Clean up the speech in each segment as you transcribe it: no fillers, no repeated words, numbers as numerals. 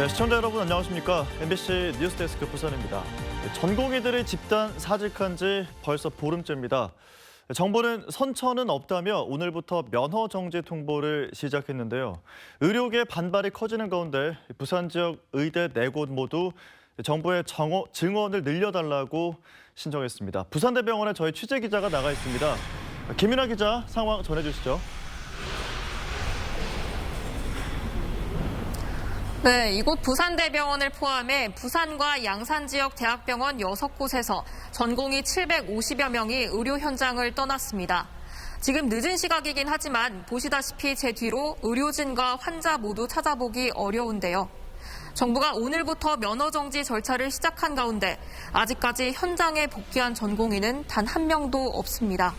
네, 시청자 여러분 안녕하십니까? MBC 뉴스데스크 부산입니다. 전공의들의 집단 사직한 지 벌써 보름째입니다. 정부는 선처는 없다며 오늘부터 면허 정지 통보를 시작했는데요. 의료계 반발이 커지는 가운데 부산 지역 의대 4곳 모두 정부의 증원을 늘려달라고 신청했습니다. 부산대병원에 저희 취재기자가 나가 있습니다. 김윤아 기자 상황 전해주시죠. 네, 이곳 부산대병원을 포함해 부산과 양산 지역 대학병원 6곳에서 전공의 750여 명이 의료 현장을 떠났습니다. 지금 늦은 시각이긴 하지만 보시다시피 제 뒤로 의료진과 환자 모두 찾아보기 어려운데요. 정부가 오늘부터 면허 정지 절차를 시작한 가운데 아직까지 현장에 복귀한 전공의는 단 한 명도 없습니다.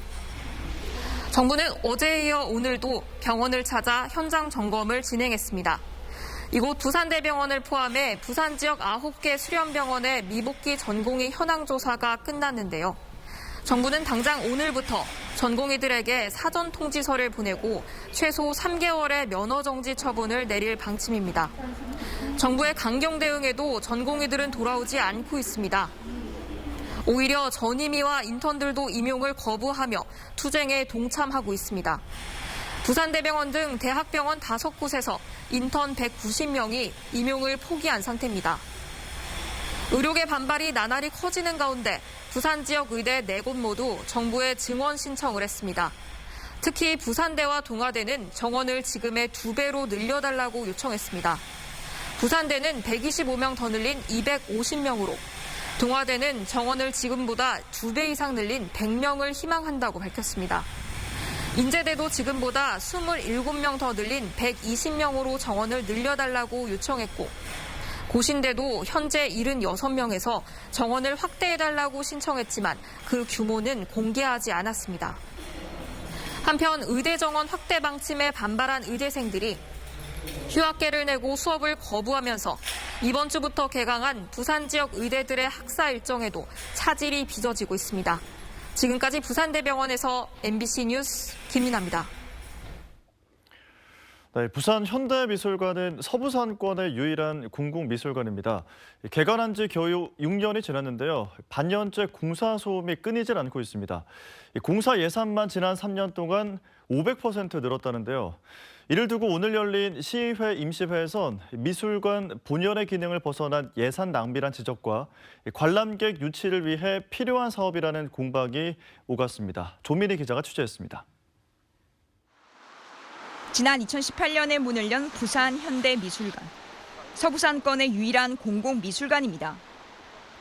정부는 어제에 이어 오늘도 병원을 찾아 현장 점검을 진행했습니다. 이곳 부산대병원을 포함해 부산 지역 9개 수련병원의 미복귀 전공의 현황 조사가 끝났는데요. 정부는 당장 오늘부터 전공의들에게 사전 통지서를 보내고 최소 3개월의 면허 정지 처분을 내릴 방침입니다. 정부의 강경 대응에도 전공의들은 돌아오지 않고 있습니다. 오히려 전임의와 인턴들도 임용을 거부하며 투쟁에 동참하고 있습니다. 부산대병원 등 대학병원 5곳에서 인턴 190명이 임용을 포기한 상태입니다. 의료계 반발이 나날이 커지는 가운데 부산 지역 의대 4곳 모두 정부에 증원 신청을 했습니다. 특히 부산대와 동아대는 정원을 지금의 2배로 늘려달라고 요청했습니다. 부산대는 125명 더 늘린 250명으로, 동아대는 정원을 지금보다 2배 이상 늘린 100명을 희망한다고 밝혔습니다. 인제대도 지금보다 27명 더 늘린 120명으로 정원을 늘려달라고 요청했고, 고신대도 현재 76명에서 정원을 확대해달라고 신청했지만 그 규모는 공개하지 않았습니다. 한편 의대 정원 확대 방침에 반발한 의대생들이 휴학계를 내고 수업을 거부하면서 이번 주부터 개강한 부산 지역 의대들의 학사 일정에도 차질이 빚어지고 있습니다. 지금까지 부산대병원에서 MBC 뉴스 김윤아입니다. 네, 부산 현대미술관은 서부산권의 유일한 공공미술관입니다. 개관한 지 겨우 6년이 지났는데요. 반년째 공사 소음이 끊이질 않고 있습니다. 공사 예산만 지난 3년 동안 500% 늘었다는데요. 이를 두고 오늘 열린 시의회 임시회에선 미술관 본연의 기능을 벗어난 예산 낭비란 지적과 관람객 유치를 위해 필요한 사업이라는 공박이 오갔습니다. 조민희 기자가 취재했습니다. 지난 2018년에 문을 연 부산 현대미술관. 서부산권의 유일한 공공미술관입니다.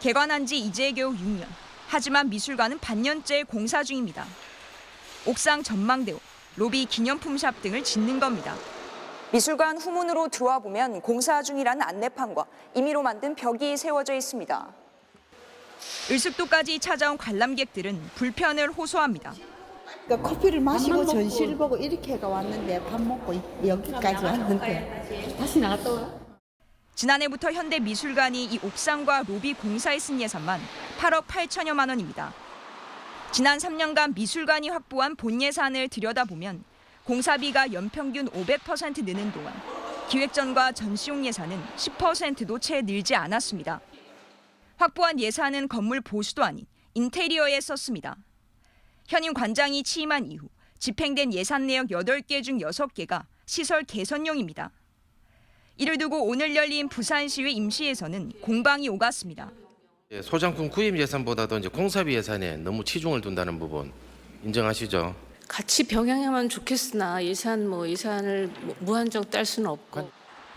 개관한 지 이제 겨우 6년. 하지만 미술관은 반년째 공사 중입니다. 옥상 전망대호, 로비 기념품샵 등을 짓는 겁니다. 미술관 후문으로 들어와 보면 공사 중이라는 안내판과 임의로 만든 벽이 세워져 있습니다. 을숙도까지 찾아온 관람객들은 불편을 호소합니다. 그러니까 커피를 마시고 전시를 보고 이렇게가 왔는데 밥 먹고 여기까지 왔는데 다시 나갔다 와. 지난해부터 현대미술관이 이 옥상과 로비 공사에 쓴 예산만 8억 8천여만 원입니다. 지난 3년간 미술관이 확보한 본 예산을 들여다보면 공사비가 연평균 500% 느는 동안 기획전과 전시용 예산은 10%도 채 늘지 않았습니다. 확보한 예산은 건물 보수도 아닌 인테리어에 썼습니다. 현임 관장이 취임한 이후 집행된 예산 내역 8개 중 6개가 시설 개선용입니다. 이를 두고 오늘 열린 부산시의회 임시에서는 공방이 오갔습니다. 소장품 구입 예산보다도 이제 공사비 예산에 너무 치중을 둔다는 부분 인정하시죠? 같이 병행하면 좋겠으나 예산을 무한정 딸 수는 없고.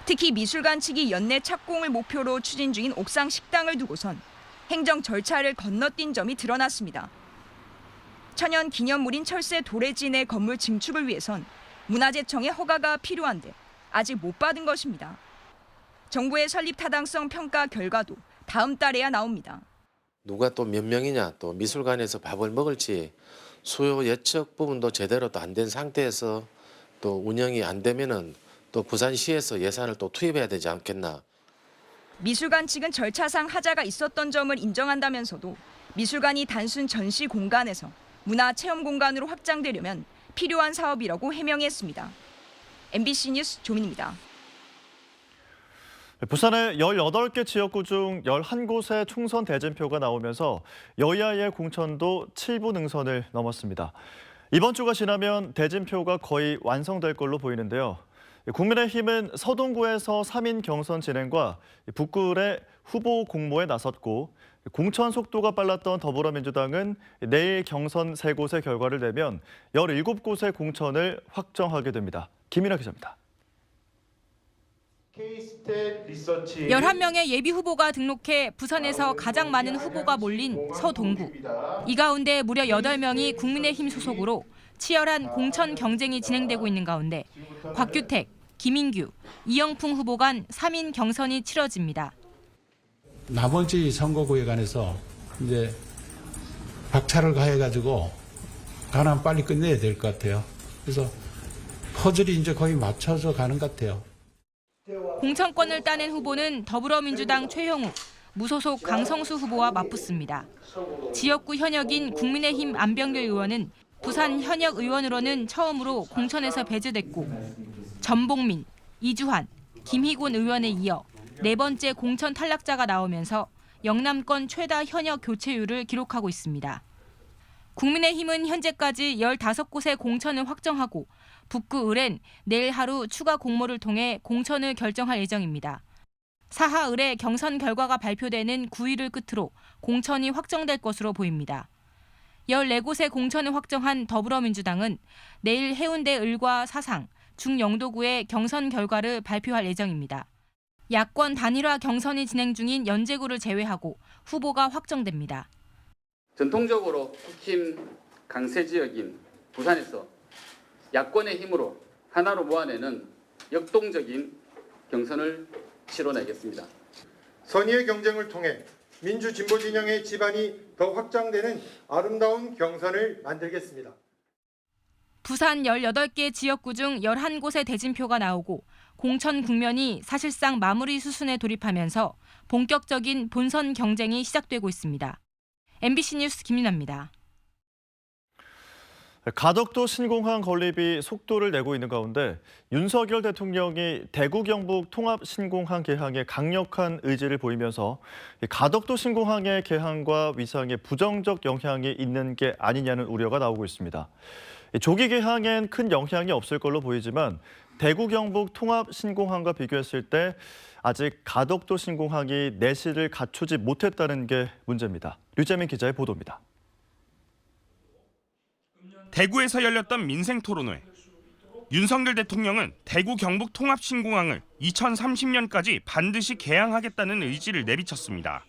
특히 미술관 측이 연내 착공을 목표로 추진 중인 옥상 식당을 두고선 행정 절차를 건너뛴 점이 드러났습니다. 천연 기념물인 철새 도래진의 건물 증축을 위해선 문화재청의 허가가 필요한데 아직 못 받은 것입니다. 정부의 설립 타당성 평가 결과도 다음 달에야 나옵니다. 누가 또 몇 명이냐, 또 미술관에서 밥을 먹을지 수요 예측 부분도 제대로 또 안 된 상태에서 또 운영이 안 되면은 또 부산시에서 예산을 또 투입해야 되지 않겠나. 미술관 측은 절차상 하자가 있었던 점을 인정한다면서도 미술관이 단순 전시 공간에서 문화 체험 공간으로 확장되려면 필요한 사업이라고 해명했습니다. MBC 뉴스 조민입니다. 부산의 18개 지역구 중 11곳의 총선 대진표가 나오면서 여야의 공천도 7부 능선을 넘었습니다. 이번 주가 지나면 대진표가 거의 완성될 걸로 보이는데요. 국민의힘은 서동구에서 3인 경선 진행과 북구의 후보 공모에 나섰고 공천 속도가 빨랐던 더불어민주당은 내일 경선 3곳의 결과를 내면 17곳의 공천을 확정하게 됩니다. 김민아 기자입니다. 11명의 예비 후보가 등록해 부산에서 가장 많은 후보가 몰린 서동구. 이 가운데 무려 8명이 국민의힘 소속으로 치열한 공천 경쟁이 진행되고 있는 가운데 곽규택, 김인규, 이영풍 후보 간 3인 경선이 치러집니다. 나머지 선거구에 관해서 이제 박차를 가해가지고 하나 빨리 끝내야 될 것 같아요. 그래서 퍼즐이 이제 거의 맞춰져 가는 것 같아요. 공천권을 따낸 후보는 더불어민주당 최형욱, 무소속 강성수 후보와 맞붙습니다. 지역구 현역인 국민의힘 안병길 의원은 부산 현역 의원으로는 처음으로 공천에서 배제됐고 전봉민, 이주환, 김희곤 의원에 이어 4번째 공천 탈락자가 나오면서 영남권 최다 현역 교체율을 기록하고 있습니다. 국민의힘은 현재까지 15곳의 공천을 확정하고 북구 을엔 내일 하루 추가 공모를 통해 공천을 결정할 예정입니다. 사하 을의 경선 결과가 발표되는 9일을 끝으로 공천이 확정될 것으로 보입니다. 14곳의 공천을 확정한 더불어민주당은 내일 해운대 을과 사상, 중영도구의 경선 결과를 발표할 예정입니다. 야권 단일화 경선이 진행 중인 연제구를 제외하고 후보가 확정됩니다. 전통적으로 국힘 강세 지역인 부산에서 야권의 힘으로 하나로 모아내는 역동적인 경선을 치러내겠습니다. 선의의 경쟁을 통해 민주 진보 진영의 지반이 더 확장되는 아름다운 경선을 만들겠습니다. 부산 18개 지역구 중 11곳의 대진표가 나오고 공천 국면이 사실상 마무리 수순에 돌입하면서 본격적인 본선 경쟁이 시작되고 있습니다. MBC 뉴스 김윤아입니다. 가덕도 신공항 건립이 속도를 내고 있는 가운데 윤석열 대통령이 대구 경북 통합 신공항 개항에 강력한 의지를 보이면서 가덕도 신공항의 개항과 위상에 부정적 영향이 있는 게 아니냐는 우려가 나오고 있습니다. 조기 개항엔 큰 영향이 없을 걸로 보이지만 대구 경북 통합 신공항과 비교했을 때 아직 가덕도 신공항이 내실을 갖추지 못했다는 게 문제입니다. 류재민 기자의 보도입니다. 대구에서 열렸던 민생토론회. 윤석열 대통령은 대구 경북 통합 신공항을 2030년까지 반드시 개항하겠다는 의지를 내비쳤습니다.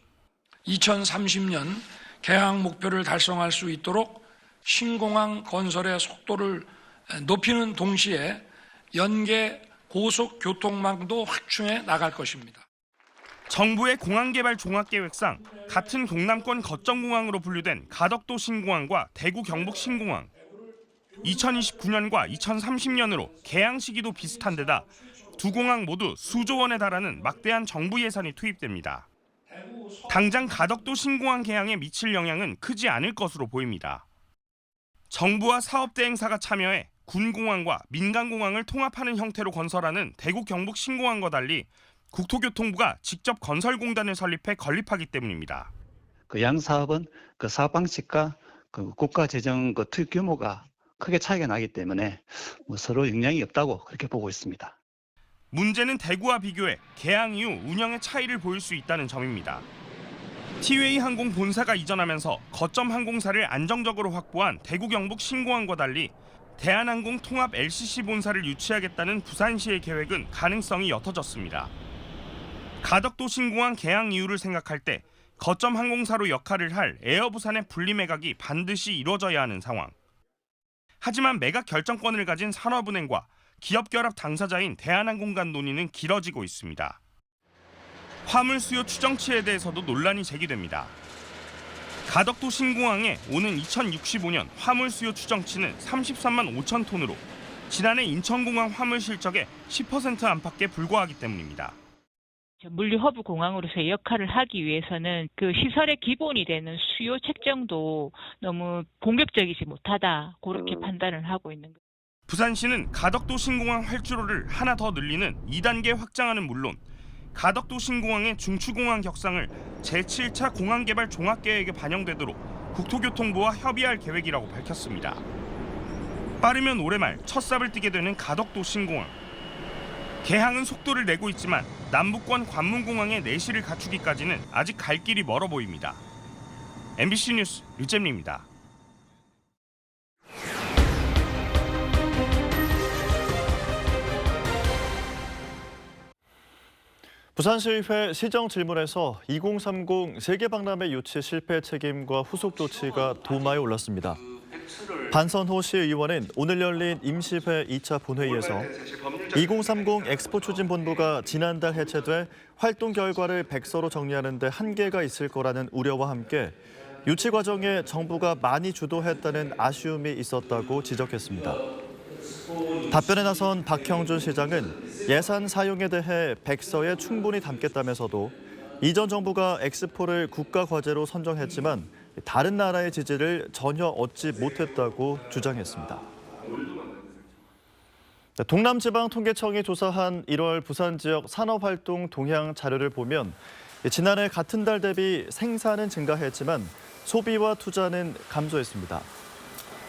2030년 개항 목표를 달성할 수 있도록 신공항 건설의 속도를 높이는 동시에 연계 고속 교통망도 확충해 나갈 것입니다. 정부의 공항개발 종합계획상 같은 동남권 거점공항으로 분류된 가덕도 신공항과 대구 경북 신공항. 2029년과 2030년으로 개항 시기도 비슷한 데다 두 공항 모두 수조 원에 달하는 막대한 정부 예산이 투입됩니다. 당장 가덕도 신공항 개항에 미칠 영향은 크지 않을 것으로 보입니다. 정부와 사업대행사가 참여해 군공항과 민간공항을 통합하는 형태로 건설하는 대구 경북 신공항과 달리 국토교통부가 직접 건설공단을 설립해 건립하기 때문입니다. 그 양 사업은 그 사업 방식과 그 국가 재정 그 투입 규모가 크게 차이가 나기 때문에 서로 영향이 없다고 그렇게 보고 있습니다. 문제는 대구와 비교해 개항 이후 운영의 차이를 보일 수 있다는 점입니다. 티웨이 항공 본사가 이전하면서 거점 항공사를 안정적으로 확보한 대구 경북 신공항과 달리 대한항공 통합 LCC 본사를 유치하겠다는 부산시의 계획은 가능성이 옅어졌습니다. 가덕도 신공항 개항 이유를 생각할 때 거점 항공사로 역할을 할 에어부산의 분리 매각이 반드시 이루어져야 하는 상황. 하지만 매각 결정권을 가진 산업은행과 기업 결합 당사자인 대한항공 간 논의는 길어지고 있습니다. 화물 수요 추정치에 대해서도 논란이 제기됩니다. 가덕도 신공항에 오는 2065년 화물 수요 추정치는 33만 5천 톤으로 지난해 인천공항 화물 실적의 10% 안팎에 불과하기 때문입니다. 물류 허브 공항으로서의 역할을 하기 위해서는 그 시설의 기본이 되는 수요 책정도 너무 공격적이지 못하다, 그렇게 판단을 하고 있는 거예요. 부산시는 가덕도 신공항 활주로를 하나 더 늘리는 2단계 확장하는 물론 가덕도 신공항의 중추공항 격상을 제7차 공항개발 종합계획에 반영되도록 국토교통부와 협의할 계획이라고 밝혔습니다. 빠르면 올해 말 첫 삽을 띄게 되는 가덕도 신공항. 개항은 속도를 내고 있지만 남북권 관문공항의 내실을 갖추기까지는 아직 갈 길이 멀어 보입니다. MBC 뉴스 류잼리입니다. 부산시의회 시정질문에서 2030 세계박람회 유치 실패 책임과 후속 조치가 도마에 올랐습니다. 반선호 시의원은 오늘 열린 임시회 2차 본회의에서 2030 엑스포 추진본부가 지난달 해체돼 활동 결과를 백서로 정리하는 데 한계가 있을 거라는 우려와 함께 유치 과정에 정부가 많이 주도했다는 아쉬움이 있었다고 지적했습니다. 답변에 나선 박형준 시장은 예산 사용에 대해 백서에 충분히 담겠다면서도 이전 정부가 엑스포를 국가 과제로 선정했지만 다른 나라의 지지를 전혀 얻지 못했다고 주장했습니다. 동남지방통계청이 조사한 1월 부산 지역 산업활동 동향 자료를 보면 지난해 같은 달 대비 생산은 증가했지만 소비와 투자는 감소했습니다.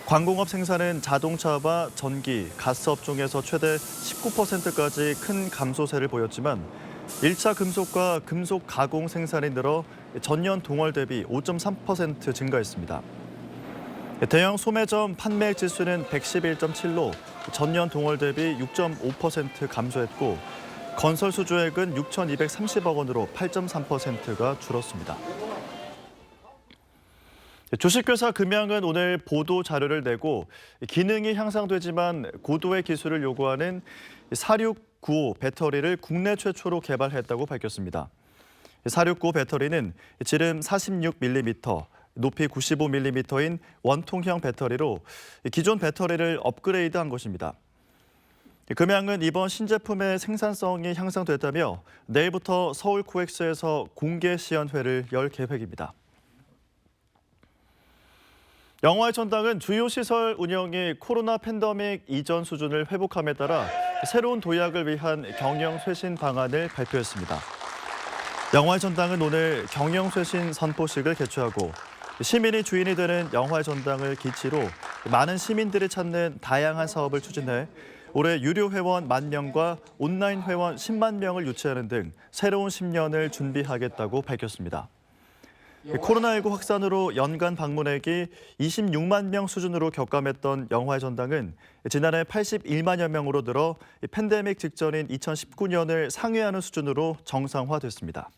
광공업 생산은 자동차와 전기, 가스 업종에서 최대 19%까지 큰 감소세를 보였지만 1차 금속과 금속 가공 생산이 늘어 전년 동월 대비 5.3% 증가했습니다. 대형 소매점 판매액 지수는 111.7로 전년 동월 대비 6.5% 감소했고 건설 수주액은 6,230억 원으로 8.3%가 줄었습니다. 주식회사 금양은 오늘 보도 자료를 내고 기능이 향상되지만 고도의 기술을 요구하는 4695 배터리를 국내 최초로 개발했다고 밝혔습니다. 4695 배터리는 지름 46mm, 높이 95mm인 원통형 배터리로 기존 배터리를 업그레이드한 것입니다. 금양은 이번 신제품의 생산성이 향상됐다며 내일부터 서울 코엑스에서 공개 시연회를 열 계획입니다. 영화의 전당은 주요 시설 운영이 코로나 팬데믹 이전 수준을 회복함에 따라 새로운 도약을 위한 경영 쇄신 방안을 발표했습니다. 영화의 전당은 오늘 경영 쇄신 선포식을 개최하고 시민이 주인이 되는 영화의 전당을 기치로 많은 시민들이 찾는 다양한 사업을 추진해 올해 유료 회원 10,000명과 온라인 회원 10만 명을 유치하는 등 새로운 10년을 준비하겠다고 밝혔습니다. 코로나19 확산으로 연간 방문액이 26만 명 수준으로 격감했던 영화의 전당은 지난해 81만여 명으로 늘어 팬데믹 직전인 2019년을 상회하는 수준으로 정상화됐습니다.